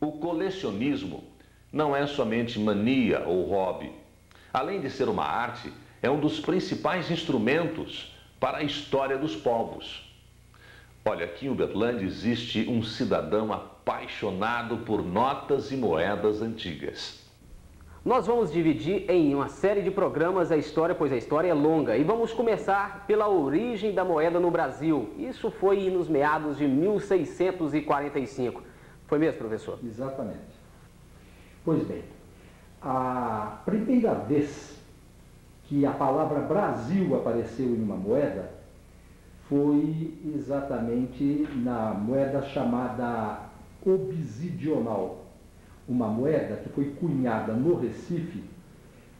O colecionismo não é somente mania ou hobby. Além de ser uma arte, é um dos principais instrumentos para a história dos povos. Olha, aqui em Uberlândia existe um cidadão apaixonado por notas e moedas antigas. Nós vamos dividir em uma série de programas a história, pois a história é longa. E vamos começar pela origem da moeda no Brasil. Isso foi nos meados de 1645. Foi mesmo, professor? Exatamente. Pois bem, a primeira vez que a palavra Brasil apareceu em uma moeda foi exatamente na moeda chamada obsidional. Uma moeda que foi cunhada no Recife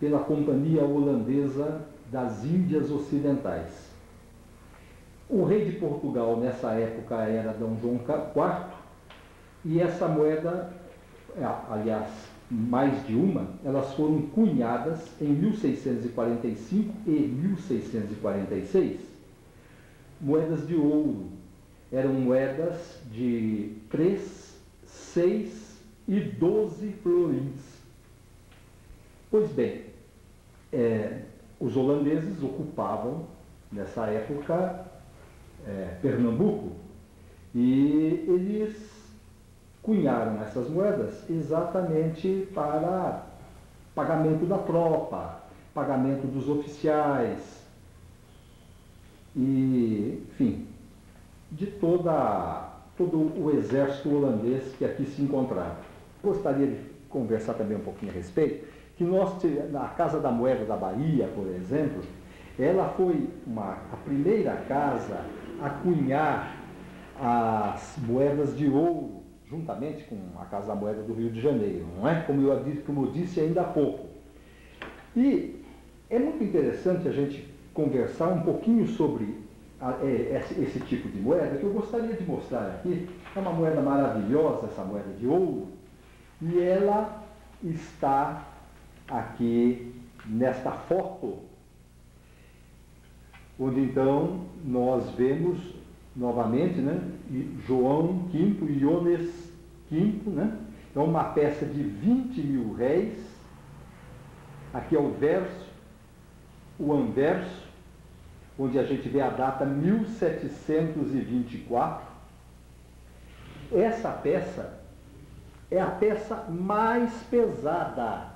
pela Companhia Holandesa das Índias Ocidentais. O rei de Portugal nessa época era Dom João IV e essa moeda, aliás, mais de uma, elas foram cunhadas em 1645 e 1646. Moedas de ouro. Eram moedas de 3, 6 e 12 florins. Pois bem, os holandeses ocupavam, nessa época, Pernambuco, e eles cunharam essas moedas exatamente para pagamento da tropa, pagamento dos oficiais, e, enfim, de todo o exército holandês que aqui se encontrava. Gostaria de conversar também um pouquinho a respeito, que na Casa da Moeda da Bahia, por exemplo, ela foi a primeira casa a cunhar as moedas de ouro, juntamente com a Casa da Moeda do Rio de Janeiro, não é? Como eu disse ainda há pouco. E é muito interessante a gente conversar um pouquinho sobre esse tipo de moeda, que eu gostaria de mostrar aqui. É uma moeda maravilhosa, essa moeda de ouro, e ela está aqui nesta foto, onde então nós vemos novamente, né, João V e Iones V, né? É uma peça de 20 mil réis. Aqui é o verso, o anverso, onde a gente vê a data 1724. Essa peça é a peça mais pesada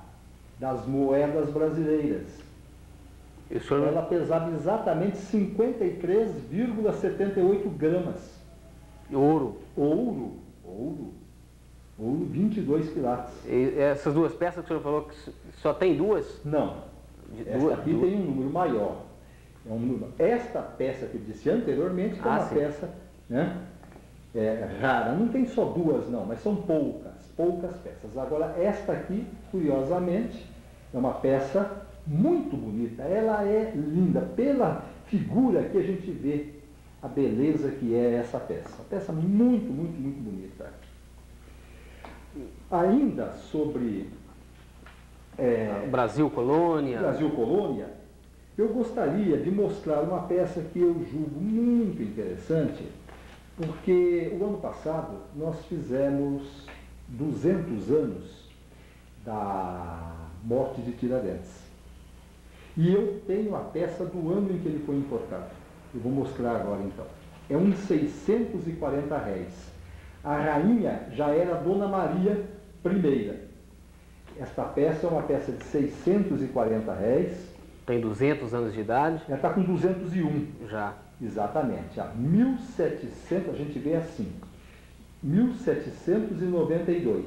das moedas brasileiras. Ela pesava exatamente 53,78 gramas. Ouro. Ouro, 22 quilates. E essas duas peças que o senhor falou que só tem duas? Não. Esta aqui tem um número maior. Esta peça que eu disse anteriormente é uma peça, né, rara. Não tem só duas, não, mas são poucas peças. Agora, esta aqui, curiosamente, é uma peça muito bonita. Ela é linda. Pela figura que a gente vê a beleza que é essa peça. Uma peça muito, muito, muito bonita. Ainda sobre Brasil Colônia. Eu gostaria de mostrar uma peça que eu julgo muito interessante, porque o ano passado nós fizemos 200 anos da morte de Tiradentes. E eu tenho a peça do ano em que ele foi importado. Eu vou mostrar agora então. É uns 640 réis. A rainha já era Dona Maria I. Esta peça é uma peça de 640 réis. Tem 200 anos de idade? Ela está com 201. Já. Exatamente. A 1700, a gente vê assim. 1792.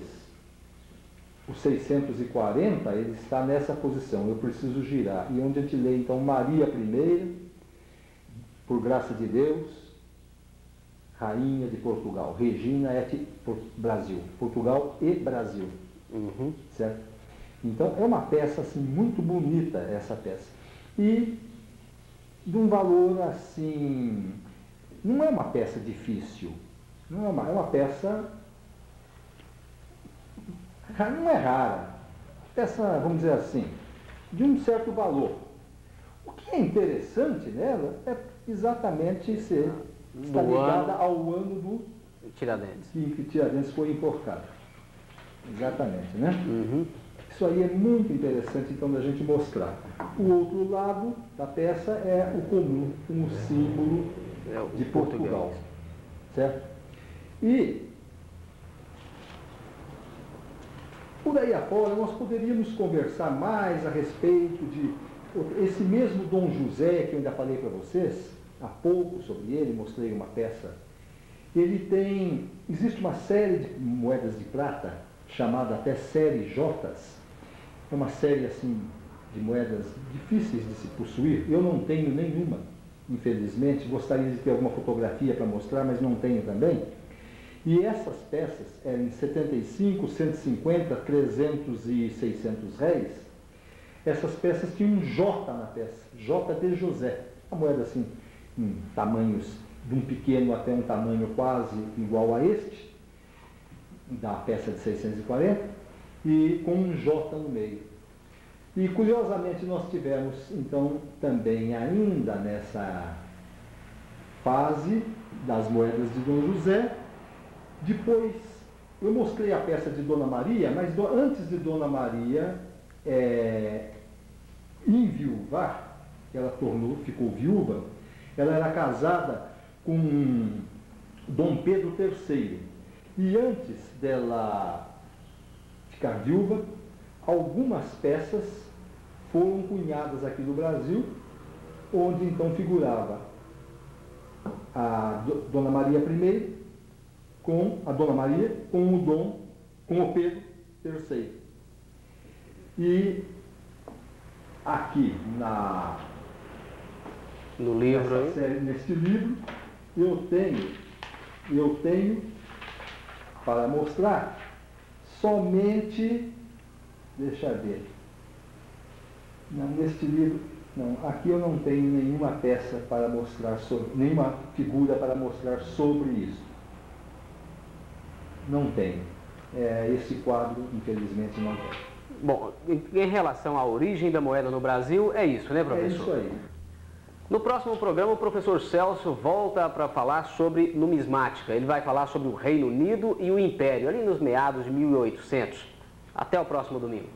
O 640, ele está nessa posição. Eu preciso girar. E onde a gente lê, então, Maria I, por graça de Deus, Rainha de Portugal. Regina et Brasil. Portugal e Brasil. Uhum. Certo? Então, é uma peça assim, muito bonita, essa peça. E de um valor assim... Não é uma peça difícil. Não é uma peça... Não é rara. Peça, vamos dizer assim, de um certo valor. O que é interessante nela é exatamente estar ligada ao ano do Tiradentes. que Tiradentes foi enforcado. Exatamente, né? Isso aí é muito interessante, então, da gente mostrar. O outro lado da peça é o comum, com o símbolo de Portugal, certo? E, por aí afora, nós poderíamos conversar mais a respeito de esse mesmo Dom José, que eu ainda falei para vocês, há pouco sobre ele, mostrei uma peça. Existe uma série de moedas de prata, chamada até série Jotas. É uma série, assim, de moedas difíceis de se possuir. Eu não tenho nenhuma, infelizmente. Gostaria de ter alguma fotografia para mostrar, mas não tenho também. E essas peças eram em 75, 150, 300 e 600 réis. Essas peças tinham um J na peça, J de José. Uma moeda assim, em tamanhos de um pequeno até um tamanho quase igual a este, da peça de 640, e com um J no meio. E curiosamente nós tivemos, então, também ainda nessa fase das moedas de Dom José. Depois, eu mostrei a peça de Dona Maria, mas antes de Dona Maria enviuvar, ela ficou viúva, ela era casada com Dom Pedro III. E antes dela ficar viúva, algumas peças foram cunhadas aqui no Brasil, onde então figurava a Dona Maria I com a Dona Maria com o Pedro III. E aqui no livro, neste livro, eu tenho para mostrar somente, deixa eu ver, não, neste livro, não, aqui eu não tenho nenhuma peça para mostrar nenhuma figura para mostrar sobre isso. Não tenho. Esse quadro, infelizmente, não tem. Bom, em relação à origem da moeda no Brasil, é isso, né, professor? É isso aí. No próximo programa, o professor Celso volta para falar sobre numismática. Ele vai falar sobre o Reino Unido e o Império, ali nos meados de 1800. Até o próximo domingo.